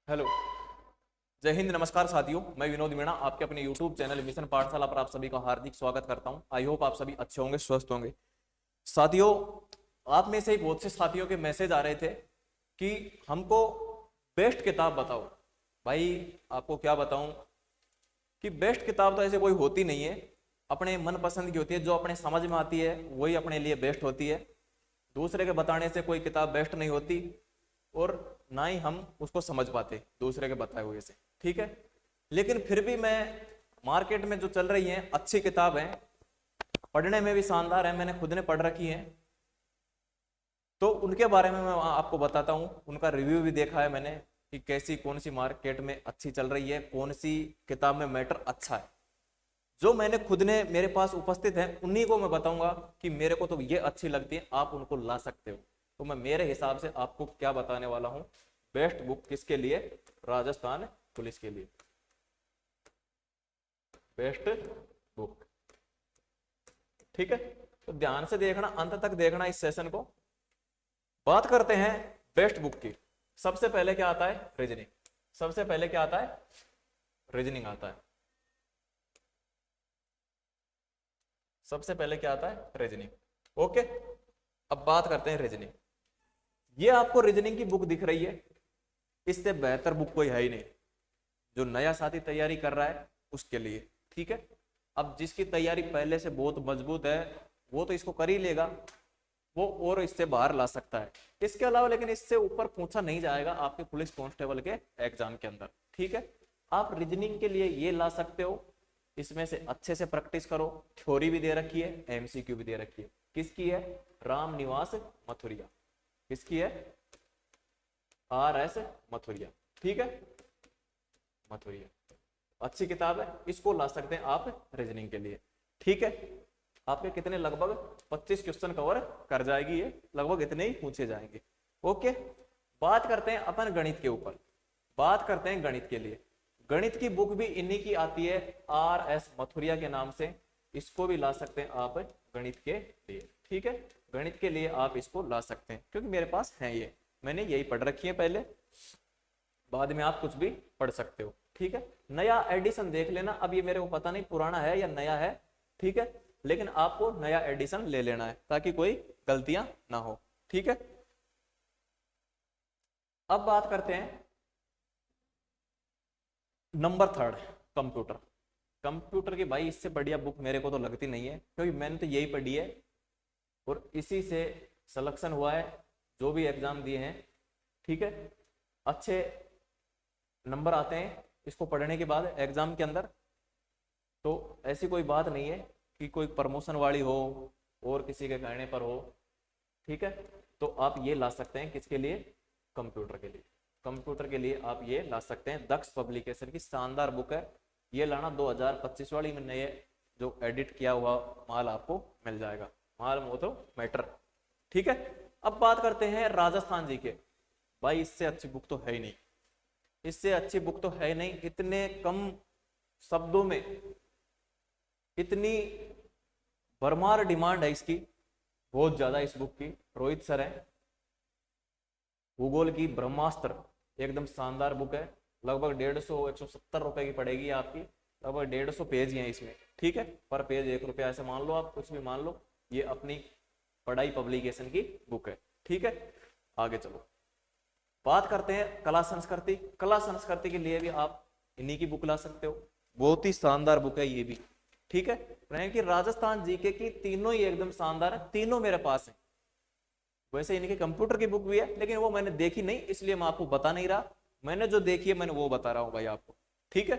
Hello. जय हिंद, नमस्कार साथियों। मैं विनोद मीणा आपके अपने YouTube चैनल मिशन पाठशाला पर आप सभी का हार्दिक स्वागत करता हूं। आई होप आप सभी अच्छे होंगे, स्वस्थ होंगे। साथियों, आप में से ही बहुत से साथियों के मैसेज आ रहे थे कि हमको बेस्ट किताब बताओ। भाई आपको क्या बताऊं कि बेस्ट किताब तो ऐसे कोई होती नहीं है, अपने मनपसंद की होती है। जो अपने समझ में आती है वही अपने लिए बेस्ट होती है। दूसरे के बताने से कोई किताब बेस्ट नहीं होती और ना ही हम उसको समझ पाते दूसरे के बताए हुए से, ठीक है। लेकिन फिर भी मैं मार्केट में जो चल रही हैं अच्छी किताब हैं, पढ़ने में भी शानदार है, मैंने खुद ने पढ़ रखी हैं, तो उनके बारे में मैं आपको बताता हूँ। उनका रिव्यू भी देखा है मैंने कि कैसी कौन सी मार्केट में अच्छी चल रही है, कौन सी किताब में मैटर अच्छा है। जो मैंने खुद ने मेरे पास उपस्थित है उन्हीं को मैं बताऊंगा कि मेरे को तो ये अच्छी लगती है, आप उनको ला सकते हो। तो मैं मेरे हिसाब से आपको क्या बताने वाला हूं, बेस्ट बुक किसके लिए? राजस्थान पुलिस के लिए बेस्ट बुक, ठीक है। तो ध्यान से देखना, अंत तक देखना इस सेशन को। बात करते हैं बेस्ट बुक की। सबसे पहले क्या आता है? रीजनिंग। सबसे पहले क्या आता है? रीजनिंग आता है। सबसे पहले क्या आता है? रीजनिंग। ओके, अब बात करते हैं रीजनिंग। ये आपको रीजनिंग की बुक दिख रही है, इससे बेहतर बुक कोई है ही नहीं। जो नया साथी तैयारी कर रहा है उसके लिए, ठीक है। अब जिसकी तैयारी पहले से बहुत मजबूत है वो तो इसको कर ही लेगा, वो और इससे बाहर ला सकता है। इसके अलावा लेकिन इससे ऊपर पूछा नहीं जाएगा आपके पुलिस कांस्टेबल के एग्जाम के अंदर, ठीक है। आप रीजनिंग के लिए ये ला सकते हो, इसमें से अच्छे से प्रैक्टिस करो। थ्योरी भी दे रखी है, एमसीक्यू भी दे रखी है। किसकी है? राम निवास मथुरिया। किसकी है? RS मथुरिया, ठीक है। मथुरिया अच्छी किताब है, इसको ला सकते हैं आप रीजनिंग के लिए, ठीक है। आपके कितने लगभग 25 क्वेश्चन कवर कर जाएगी ये, लगभग इतने ही पूछे जाएंगे। ओके, बात करते हैं अपन गणित के ऊपर। बात करते हैं गणित के लिए। गणित की बुक भी इन्हीं की आती है, RS मथुरिया के नाम से। इसको भी ला सकते हैं आप गणित के लिए, ठीक है। गणित के लिए आप इसको ला सकते हैं क्योंकि मेरे पास है ये, मैंने यही पढ़ रखी है पहले, बाद में आप कुछ भी पढ़ सकते हो, ठीक है। नया एडिशन देख लेना, अब ये मेरे को पता नहीं पुराना है या नया है, ठीक है, लेकिन आपको नया एडिशन ले लेना है ताकि कोई गलतियां ना हो, ठीक है। अब बात करते हैं नंबर थर्ड, कंप्यूटर। कंप्यूटर की भाई इससे बढ़िया बुक मेरे को तो लगती नहीं है, क्योंकि मैंने तो यही पढ़ी है और इसी से सिलेक्शन हुआ है, जो भी एग्जाम दिए हैं, ठीक है। अच्छे नंबर आते हैं इसको पढ़ने के बाद एग्जाम के अंदर। तो ऐसी कोई बात नहीं है कि कोई प्रमोशन वाली हो और किसी के कहने पर हो, ठीक है। तो आप ये ला सकते हैं किसके लिए? कंप्यूटर के लिए। कंप्यूटर के लिए आप ये ला सकते हैं, दक्ष पब्लिकेशन की शानदार बुक है। ये लाना 2025 वाली में नए जो एडिट किया हुआ माल आपको मिल जाएगा, माल वो तो मैटर, ठीक है। अब बात करते हैं राजस्थान जी के। भाई इससे अच्छी बुक तो है ही नहीं, इससे अच्छी बुक तो है नहीं। इतने कम शब्दों में इतनी भरमार डिमांड है इसकी, बहुत ज्यादा इस बुक की। रोहित सर है, भूगोल की ब्रह्मास्त्र, एकदम शानदार बुक है। लगभग 150-170 रुपए की पड़ेगी आपकी, लगभग 150 पेज हैं इसमें, ठीक है। पर पेज 1 रुपया ऐसे मान लो, आप कुछ भी मान लो। ये अपनी पढ़ाई पब्लिकेशन की बुक है, ठीक है। आगे चलो, बात करते हैं कला संस्कृति। कला संस्कृति के लिए भी आप इन्हीं की बुक ला सकते हो, बहुत ही शानदार बुक है ये भी, ठीक है। कि राजस्थान जीके की तीनों ही एकदम शानदार है, तीनों मेरे पास है। वैसे इनके कंप्यूटर की बुक भी है, लेकिन वो मैंने देखी नहीं, इसलिए मैं आपको बता नहीं रहा। मैंने जो देखी है मैंने वो बता रहा हूं भाई आपको, ठीक है।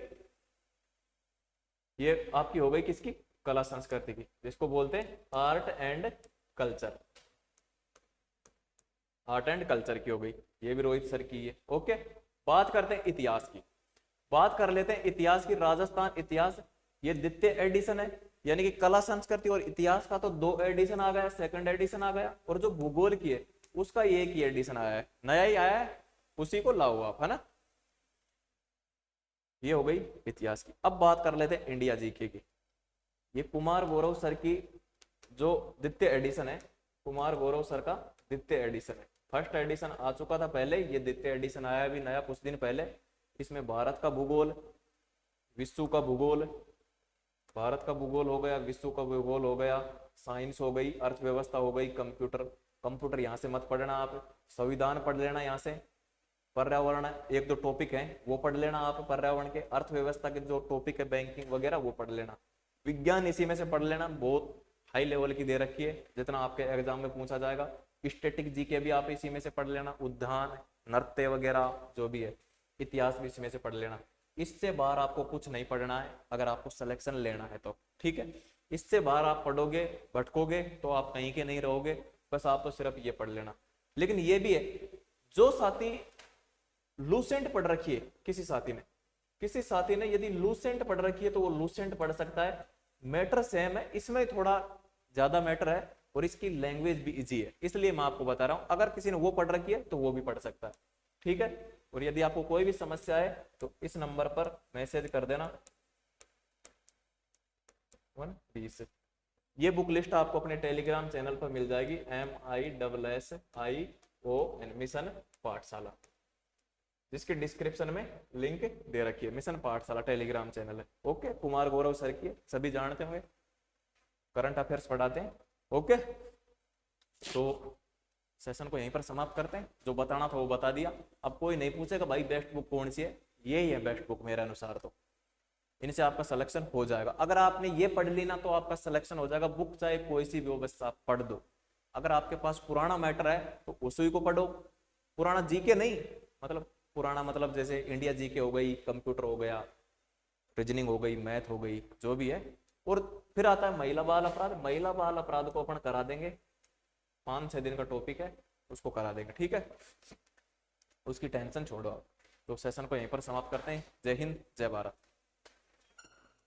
ये आपकी हो गई किसकी? कला संस्कृति की, जिसको बोलते हैं art and culture. Art and culture की हो गई, ये भी रोहित सर की है, ओके। बात करते हैं इतिहास की। बात कर लेते हैं इतिहास की। राजस्थान इतिहास, ये द्वितीय एडिशन है, यानी कि कला संस्कृति और इतिहास का तो 2 एडिशन आ गया, सेकंड एडिशन आ गया, और जो भूगोल की है उसका एक ही एडिशन आया है, नया ही आया है, उसी को लाओ आप, है ना। ये हो गई इतिहास की। अब बात कर लेते हैं इंडिया जीके की। ये कुमार गौरव सर की जो द्वितीय एडिशन है, कुमार गौरव सर का द्वितीय एडिशन है, फर्स्ट एडिशन आ चुका था पहले, ये द्वितीय एडिशन आया अभी नया कुछ दिन पहले। इसमें भारत का भूगोल, विश्व का भूगोल, भारत का भूगोल हो गया, विश्व का भूगोल हो गया, साइंस हो गई, अर्थव्यवस्था हो गई, कंप्यूटर, कंप्यूटर यहाँ से मत पढ़ना आप, संविधान पढ़ लेना यहाँ से, पर्यावरण एक दो टॉपिक हैं वो पढ़ लेना आप पर्यावरण के, अर्थव्यवस्था के जो टॉपिक है बैंकिंग वगैरह वो पढ़ लेना, विज्ञान इसी में से पढ़ लेना, बहुत हाई लेवल की दे रखी है जितना आपके एग्जाम में पूछा जाएगा। स्टैटिक जीके भी आप इसी में से पढ़ लेना, उद्यान, नृत्य वगैरह जो भी है, इतिहास भी इसमें से पढ़ लेना। इससे बाहर आपको कुछ नहीं पढ़ना है अगर आपको सिलेक्शन लेना है तो, ठीक है। इससे बाहर आप पढ़ोगे भटकोगे तो आप कहीं के नहीं रहोगे, बस आप तो सिर्फ ये पढ़ लेना। लेकिन ये भी है, जो साथी लूसेंट पढ़ रखी है, किसी साथी ने यदि लूसेंट पढ़ रखी है तो वो लूसेंट पढ़ सकता है, मैटर सेम है, इसमें थोड़ा ज्यादा मैटर है और इसकी लैंग्वेज भी इजी है, इसलिए मैं आपको बता रहा हूं। अगर किसी ने वो पढ़ रखी है तो वो भी पढ़ सकता है, ठीक है। और यदि आपको कोई भी समस्या है तो इस नंबर पर मैसेज कर देना 120। ये बुक लिस्ट आपको अपने टेलीग्राम चैनल पर मिल जाएगी, MISSIO मिशन पाठशाला, जिसके डिस्क्रिप्शन में लिंक दे रखी है। मिशन पाठशाला टेलीग्राम चैनल है, ओके। कुमार गौरव सर की, सभी जानते होंगे, करंट अफेयर्स पढ़ाते हैं, ओके। तो सेशन को यहीं पर समाप्त करते हैं, जो बताना था वो बता दिया। अब कोई नहीं पूछेगा भाई बेस्ट बुक कौन सी है, यही है बेस्ट बुक मेरे अनुसार, तो इनसे आपका सिलेक्शन हो जाएगा। अगर आपने ये पढ़ ली ना तो आपका सिलेक्शन हो जाएगा, बुक चाहे कोई सी भी हो बस आप पढ़ दो। अगर आपके पास पुराना मैटर है तो उसी को पढ़ो, पुराना जीके नहीं, मतलब पुराना मतलब जैसे इंडिया जीके हो गई, कंप्यूटर हो गया, रीजनिंग हो गई, मैथ हो गई, जो भी है। और फिर आता है महिला बाल अपराध, महिला बाल अपराध को अपन करा देंगे, 5-6 दिन का टॉपिक है, उसको करा देंगे, ठीक है। उसकी टेंशन छोड़ो आप। तो सेशन को यहीं पर समाप्त करते हैं। जय हिंद, जय भारत।